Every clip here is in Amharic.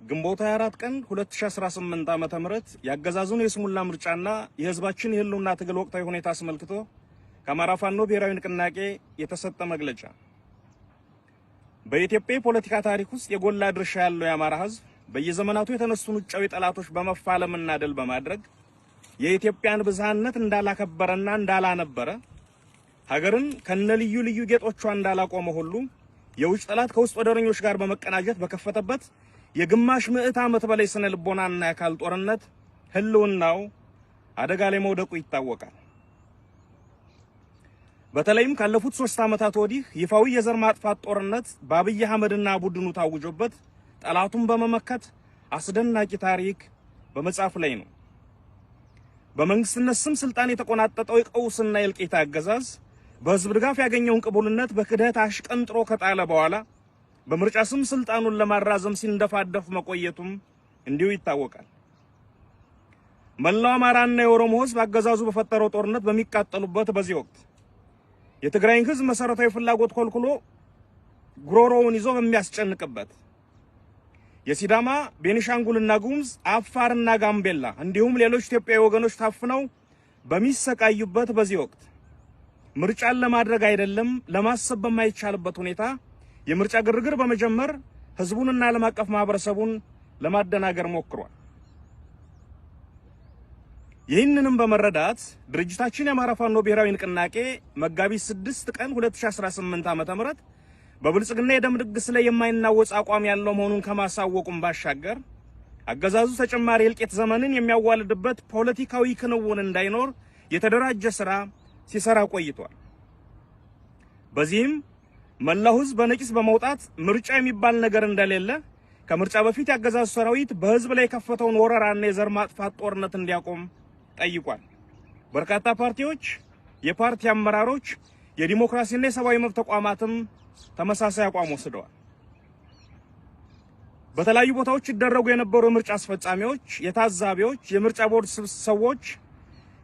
ግንቦት 24 ቀን 2018 ዓመተ ምህረት ያገዛዙን የስሙላ ምርጫና የህዝባችን የህልውና ትግል ወቅታዊ ሁኔታ አስመልክቶ ከአማራ ፋኖ ብሔራዊ ንቅናቄ የተሰጠ መግለጫ። በኢትዮጵያ ፖለቲካ ታሪክ ውስጥ የጎላ ድርሻ ያለው የአማራ ህዝብ በየዘመናቱ የተነሱን ውጫዊ ጠላቶች በመፋለምና ድል በማድረግ የኢትዮጵያን ብዝሃነት እንዳላከበረና እንዳላነበረ ሀገርን ከነልዩ ልዩ ጌጦቿ እንዳላቆመ ሁሉ የውጭ ጠላት ከውስጥ ወደረኞች ጋር በመቀናጀት በከፈተበት የግማሽ ምዕት ዓመት በላይ ስነ ልቦናና የአካል ጦርነት ህልውናው አደጋ ላይ መውደቁ ይታወቃል። በተለይም ካለፉት 3 ዓመታት ወዲህ ይፋዊ የዘር ማጥፋት ጦርነት በአብይ አህመድና ቡድኑ ታውጆበት ጠላቱን በመመከት አስደናቂ ታሪክ በመጻፍ ላይ ነው። በመንግስትነት ስም ስልጣን የተቆናጠጠው የቀውስና የእልቂት አገዛዝ በህዝብ ድጋፍ ያገኘውን ቅቡልነት በክደት አሽቀንጥሮ ከጣለ በኋላ በምርጫ ስም ስልጣኑን ለማራዘም ሲንደፋደፍ መቆየቱም እንዲሁ ይታወቃል። መላው አማራና የኦሮሞ ህዝብ አገዛዙ በፈጠረው ጦርነት በሚቃጠሉበት በዚህ ወቅት የትግራይን ህዝብ መሰረታዊ ፍላጎት ኮልኩሎ ጉሮሮውን ይዞ በሚያስጨንቅበት የሲዳማ፣ ቤኒሻንጉልና ጉሙዝ፣ አፋርና ጋምቤላ እንዲሁም ሌሎች ኢትዮጵያዊ ወገኖች ታፍነው በሚሰቃዩበት በዚህ ወቅት ምርጫን ለማድረግ አይደለም ለማሰብ በማይቻልበት ሁኔታ የምርጫ ግርግር በመጀመር ህዝቡንና ዓለም አቀፍ ማህበረሰቡን ለማደናገር ሞክሯል። ይህንንም በመረዳት ድርጅታችን የአማራ ፋኖ ብሔራዊ ንቅናቄ መጋቢት 6 ቀን 2018 ዓ.ም በብልጽግና የደም ድግስ ላይ የማይናወጽ አቋም ያለው መሆኑን ከማሳወቁም ባሻገር አገዛዙ ተጨማሪ የእልቂት ዘመንን የሚያዋልድበት ፖለቲካዊ ክንውን እንዳይኖር የተደራጀ ስራ ሲሰራ ቆይቷል። በዚህም መላው ህዝብ በነቂስ በመውጣት ምርጫ የሚባል ነገር እንደሌለ ከምርጫ በፊት ያገዛዙ ሰራዊት በህዝብ ላይ የከፈተውን ወረራና የዘር ማጥፋት ጦርነት እንዲያቆም ጠይቋል። በርካታ ፓርቲዎች፣ የፓርቲ አመራሮች፣ የዲሞክራሲና የሰብአዊ መብት ተቋማትም ተመሳሳይ አቋም ወስደዋል። በተለያዩ ቦታዎች ይደረጉ የነበሩ የምርጫ አስፈጻሚዎች፣ የታዛቢዎች፣ የምርጫ ቦርድ ሰዎች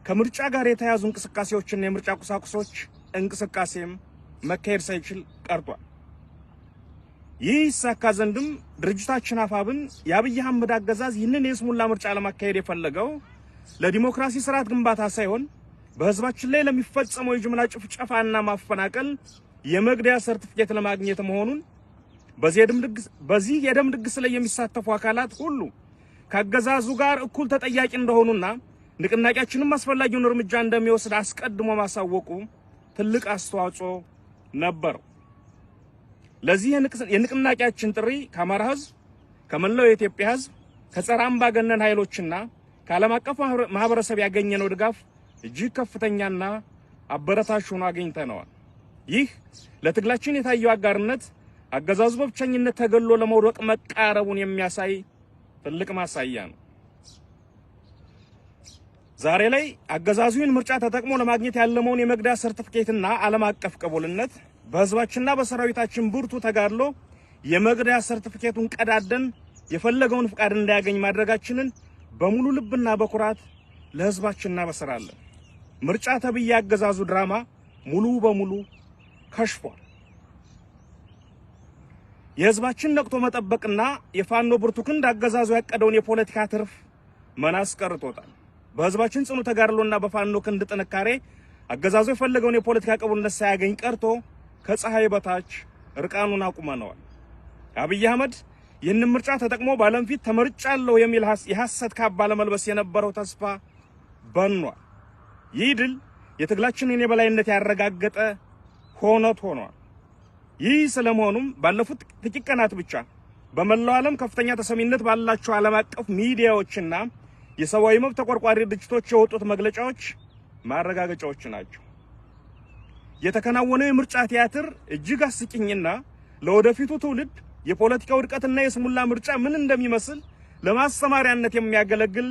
ከምርጫ ጋር የተያዙ እንቅስቃሴዎችና የምርጫ ቁሳቁሶች እንቅስቃሴም መካሄድ ሳይችል ቀርቷል። ይህ ይሳካ ዘንድም ድርጅታችን አፋብን የአብይ አህመድ አገዛዝ ይህንን የስሙላ ምርጫ ለማካሄድ የፈለገው ለዲሞክራሲ ስርዓት ግንባታ ሳይሆን በህዝባችን ላይ ለሚፈጸመው የጅምላ ጭፍጨፋና ማፈናቀል የመግደያ ሰርቲፊኬት ለማግኘት መሆኑን በዚህ የደም ድግስ ላይ የሚሳተፉ አካላት ሁሉ ከአገዛዙ ጋር እኩል ተጠያቂ እንደሆኑና ንቅናቄያችንም አስፈላጊውን እርምጃ እንደሚወስድ አስቀድሞ ማሳወቁ ትልቅ አስተዋጽኦ ነበር። ለዚህ የንቅናቄያችን ጥሪ ከአማራ ህዝብ፣ ከመላው የኢትዮጵያ ህዝብ፣ ከጸረ አምባገነን ኃይሎችና ከዓለም አቀፍ ማህበረሰብ ያገኘነው ድጋፍ እጅግ ከፍተኛና አበረታች ሆኖ አግኝተነዋል። ይህ ለትግላችን የታየው አጋርነት አገዛዙ በብቸኝነት ተገሎ ለመውደቅ መቃረቡን የሚያሳይ ትልቅ ማሳያ ነው። ዛሬ ላይ አገዛዙን ምርጫ ተጠቅሞ ለማግኘት ያለመውን የመግደያ ሰርቲፊኬትና ዓለም አቀፍ ቅቡልነት በህዝባችንና በሰራዊታችን ብርቱ ተጋድሎ የመግደያ ሰርቲፊኬቱን ቀዳደን የፈለገውን ፍቃድ እንዳያገኝ ማድረጋችንን በሙሉ ልብና በኩራት ለህዝባችን እናበስራለን። ምርጫ ተብዬ አገዛዙ ድራማ ሙሉ በሙሉ ከሽፏል። የህዝባችን ነቅቶ መጠበቅና የፋኖ ብርቱ ክንድ አገዛዙ ያቀደውን የፖለቲካ ትርፍ መናስ ቀርቶታል። በህዝባችን ጽኑ ተጋድሎና በፋኖ ክንድ ጥንካሬ አገዛዙ የፈለገውን የፖለቲካ ቅቡልነት ሳያገኝ ቀርቶ ከፀሐይ በታች እርቃኑን አቁመነዋል። አብይ አህመድ ይህንን ምርጫ ተጠቅሞ ባለም ፊት ተመርጫለሁ የሚል የሐሰት ካባ ለመልበስ የነበረው ተስፋ በኗል። ይህ ድል የትግላችንን የበላይነት ያረጋገጠ ሆኖት ሆኗል። ይህ ስለመሆኑም ባለፉት ጥቂት ቀናት ብቻ በመላው ዓለም ከፍተኛ ተሰሚነት ባላቸው ዓለም አቀፍ ሚዲያዎችና የሰብአዊ መብት ተቆርቋሪ ድርጅቶች የወጡት መግለጫዎች ማረጋገጫዎች ናቸው። የተከናወነው የምርጫ ቲያትር እጅግ አስቂኝና ለወደፊቱ ትውልድ የፖለቲካ ውድቀትና የስሙላ ምርጫ ምን እንደሚመስል ለማስተማሪያነት የሚያገለግል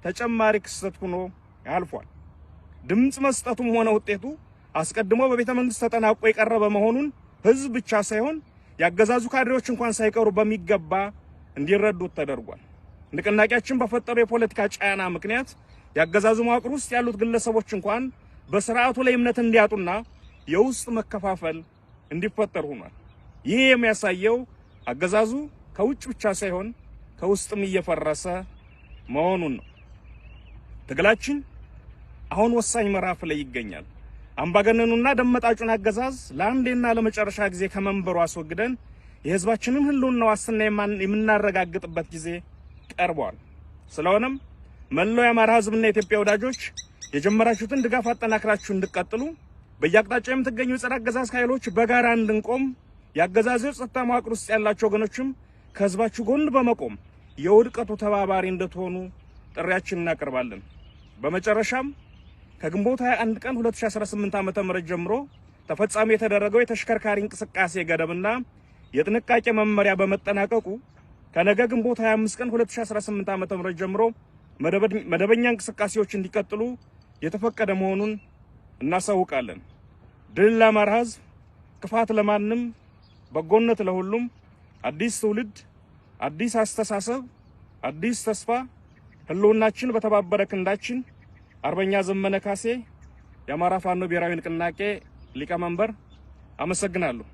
ተጨማሪ ክስተት ሆኖ አልፏል። ድምጽ መስጠቱም ሆነ ውጤቱ አስቀድሞ በቤተ መንግስት ተጠናቆ የቀረበ መሆኑን ህዝብ ብቻ ሳይሆን ያገዛዙ ካድሬዎች እንኳን ሳይቀሩ በሚገባ እንዲረዱት ተደርጓል። ንቅናቄያችን በፈጠረው የፖለቲካ ጫና ምክንያት ያገዛዙ መዋቅር ውስጥ ያሉት ግለሰቦች እንኳን በስርዓቱ ላይ እምነት እንዲያጡና የውስጥ መከፋፈል እንዲፈጠር ሆኗል። ይህ የሚያሳየው አገዛዙ ከውጭ ብቻ ሳይሆን ከውስጥም እየፈረሰ መሆኑን ነው። ትግላችን አሁን ወሳኝ ምዕራፍ ላይ ይገኛል። አምባገነኑና ደመጣጩን አገዛዝ ለአንዴና ለመጨረሻ ጊዜ ከመንበሩ አስወግደን የህዝባችንን ህልውና ዋስትና የምናረጋግጥበት ጊዜ ቀርቧል። ስለሆነም መላው የአማራ ህዝብና የኢትዮጵያ ወዳጆች የጀመራችሁትን ድጋፍ አጠናክራችሁ እንድትቀጥሉ በየአቅጣጫው የምትገኙ የጸረ አገዛዝ ኃይሎች በጋራ እንድንቆም የአገዛዙ ጸጥታ መዋቅር ውስጥ ያላችሁ ወገኖችም ከህዝባችሁ ጎን በመቆም የውድቀቱ ተባባሪ እንድትሆኑ ጥሪያችንን እናቀርባለን። በመጨረሻም ከግንቦት 21 ቀን 2018 ዓ.ም ጀምሮ ተፈጻሚ የተደረገው የተሽከርካሪ እንቅስቃሴ ገደብና የጥንቃቄ መመሪያ በመጠናቀቁ ከነገ ግንቦት 25 ቀን 2018 ዓ.ም ጀምሮ መደበኛ እንቅስቃሴዎች እንዲቀጥሉ የተፈቀደ መሆኑን እናሳውቃለን። ድል ለአማራ ህዝብ፣ ክፋት ለማንም፣ በጎነት ለሁሉም። አዲስ ትውልድ፣ አዲስ አስተሳሰብ፣ አዲስ ተስፋ። ህልውናችን በተባበረ ክንዳችን። አርበኛ ዘመነ ካሴ፣ የአማራ ፋኖ ብሔራዊ ንቅናቄ ሊቀመንበር። አመሰግናለሁ።